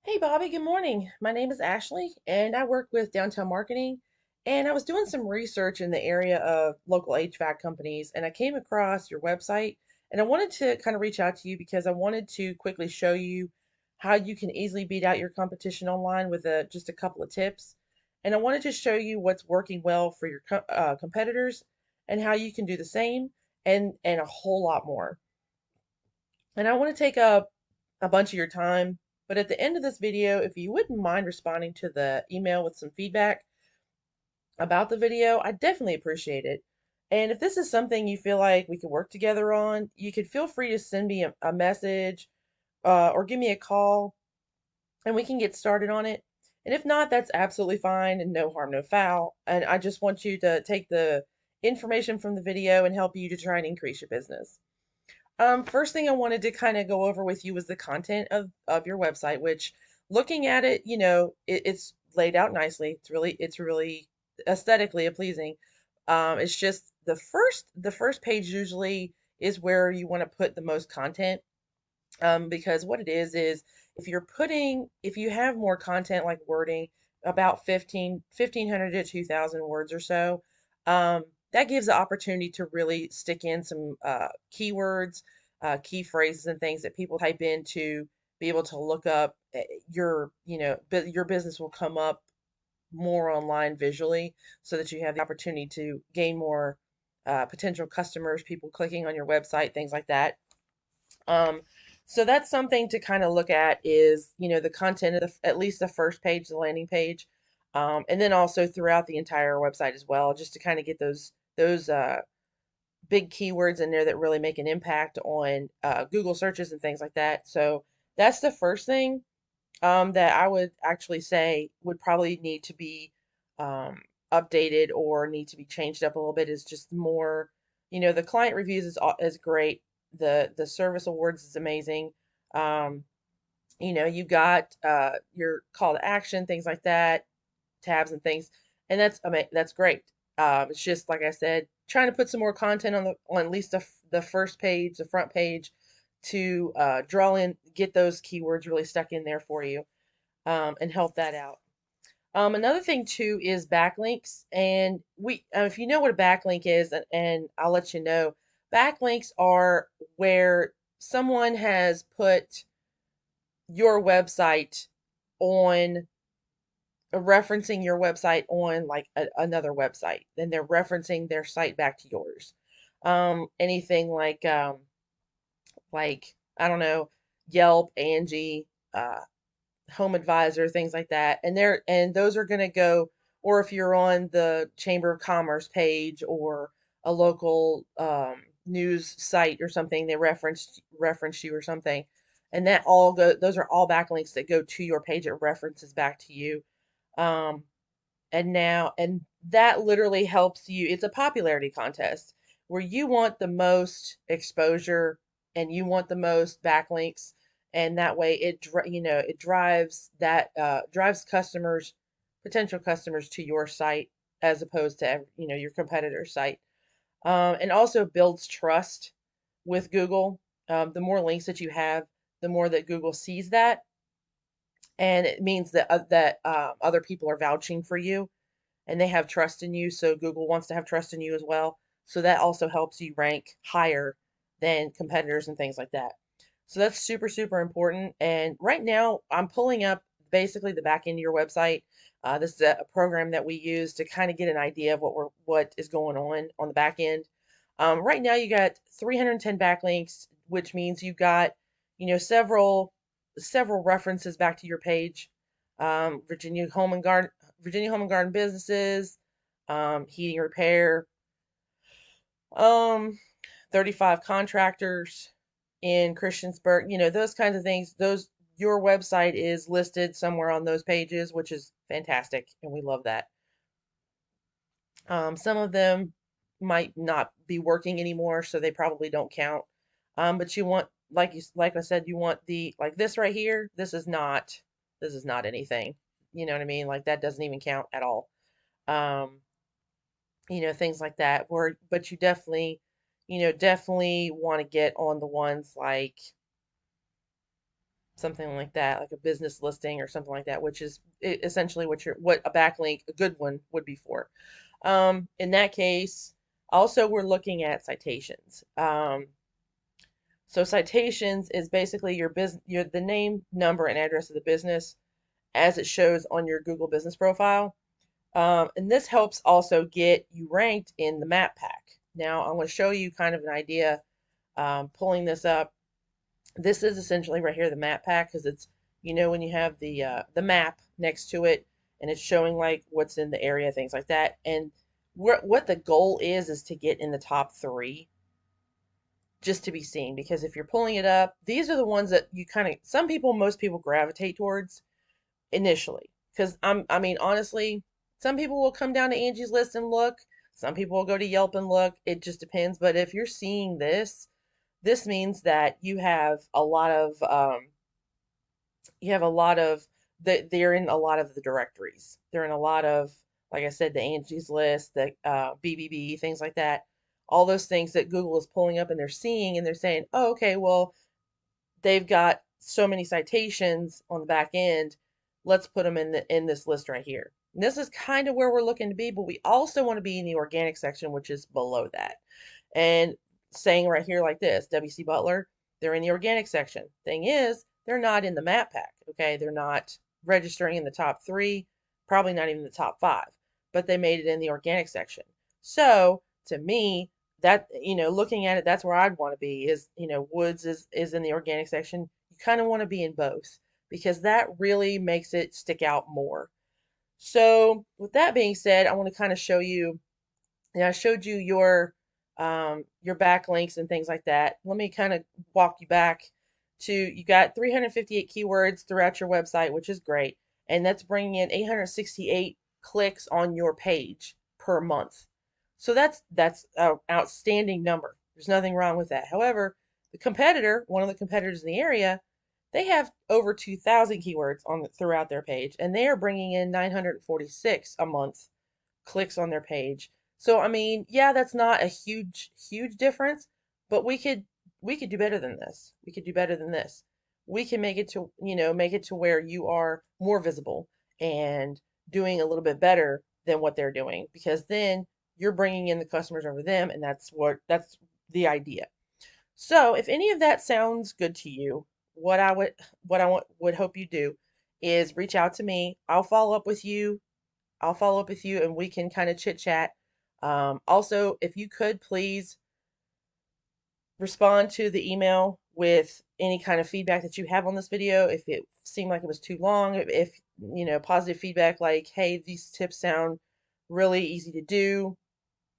Hey Bobby, good morning. My name is Ashley and I work with downtown marketing. And I was doing some research in the area of local HVAC companies and I came across your website and I wanted to kind of reach out to you because I wanted to quickly show you how you can easily beat out your competition online with just a couple of tips. And I wanted to show you what's working well for your competitors and how you can do the same and a whole lot more. And I want to take up a bunch of your time, but at the end of this video, if you wouldn't mind responding to the email with some feedback about the video, I definitely appreciate it. And if this is something you feel like we could work together on, you could feel free to send me a message or give me a call and we can get started on it. And if not, that's absolutely fine and no harm, no foul. And I just want you to take the information from the video and help you to try and increase your business. First thing I wanted to kind of go over with you was the content of your website, which looking at it, it's laid out nicely. It's really aesthetically pleasing. It's just the first page usually is where you want to put the most content. Because what it is if you have more content like wording, about 1,500 to 2,000 words or so, that gives the opportunity to really stick in some keywords, key phrases, and things that people type in to be able to look up. Your business will come up more online visually so that you have the opportunity to gain more potential customers, people clicking on your website, things like that. Um, so that's something to kind of look at is, the content of at least the first page, the landing page, and then also throughout the entire website as well, just to kind of get those big keywords in there that really make an impact on Google searches and things like that. So that's the first thing that I would actually say would probably need to be um, updated or need to be changed up a little bit is just more, the client reviews is great. The service awards is amazing. Um, you got your call to action, things like that, tabs and things, and that's great. It's just like I said, trying to put some more content on at least the first page, the front page, to draw in, get those keywords really stuck in there for you, and help that out. Another thing too is backlinks, and if you know what a backlink is, and I'll let you know, backlinks are where someone has put your website on referencing your website on like another website, then they're referencing their site back to yours. Anything like I don't know, Yelp, Angie, Home Advisor, things like that. And those are going to go, or if you're on the Chamber of Commerce page or a local news site or something, they reference you or something, and that all go. Those are all backlinks that go to your page. It references back to you. Um, and that literally helps you. It's a popularity contest where you want the most exposure and you want the most backlinks, and that way it drives customers, potential customers, to your site as opposed to your competitor's site. And also builds trust with Google. The more links that you have, the more that Google sees that, and it means that other people are vouching for you and they have trust in you. So Google wants to have trust in you as well. So that also helps you rank higher than competitors and things like that. So that's super, super important. And right now, I'm pulling up basically the back end of your website. This is a program that we use to kind of get an idea of what is going on the back end. Right now, you got 310 backlinks, which means you got several references back to your page. Virginia Home and Garden businesses, heating repair, um, 35 contractors in Christiansburg, those kinds of things. Your website is listed somewhere on those pages, which is fantastic, and we love that. Some of them might not be working anymore, so they probably don't count. But you want, like I said, you want the like this right here. This is not anything. You know what I mean? Like that doesn't even count at all. Um, things like that. But you definitely want to get on the ones like something like that, like a business listing or something like that, which is essentially what a backlink, a good one, would be for. In that case, also we're looking at citations. So citations is basically your business, the name, number, and address of the business as it shows on your Google business profile. And this helps also get you ranked in the map pack. Now I'm going to show you kind of an idea, pulling this up. This is essentially right here the map pack, because it's, when you have the map next to it and it's showing like what's in the area, things like that. And what the goal is to get in the top three, just to be seen. Because if you're pulling it up, these are the ones that you kind of, most people gravitate towards initially. Because I mean, honestly, some people will come down to Angie's List and look. Some people will go to Yelp and look. It just depends. But if you're seeing this means that you have a lot of they're in a lot of the directories. They're in a lot of, like I said, the Angie's List, the BBB, things like that. All those things that Google is pulling up and they're seeing and they're saying, oh, okay, well, they've got so many citations on the back end. Let's put them in this list right here. And this is kind of where we're looking to be, but we also want to be in the organic section, which is below that. And saying right here like this, WC Butler, they're in the organic section. Thing is, they're not in the map pack. Okay, they're not registering in the top three, probably not even the top five, but they made it in the organic section. So to me, that, looking at it, that's where I'd want to be. Is, Woods is in the organic section. You kind of want to be in both, because that really makes it stick out more. So with that being said, I want to kind of show you, and I showed you your backlinks and things like that. Let me kind of walk you back to, you got 358 keywords throughout your website, which is great, and that's bringing in 868 clicks on your page per month. So that's an outstanding number. There's nothing wrong with that. However, one of the competitors in the area, they have over 2,000 keywords throughout their page, and they are bringing in 946 a month clicks on their page. So I mean, yeah, that's not a huge difference, but we could do better than this. We could do better than this. We can make it to where you are more visible and doing a little bit better than what they're doing, because then you're bringing in the customers over them, and that's the idea. So if any of that sounds good to you, what I would hope you do is reach out to me. I'll follow up with you and we can kind of chit chat. Also, if you could please respond to the email with any kind of feedback that you have on this video. If it seemed like it was too long, if positive feedback like, hey, these tips sound really easy to do.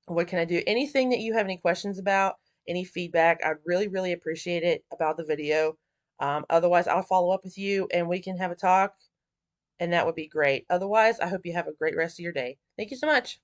What can I do? Anything that you have any questions about, any feedback, I'd really appreciate it about the video. Otherwise, I'll follow up with you and we can have a talk, and that would be great. Otherwise, I hope you have a great rest of your day. Thank you so much.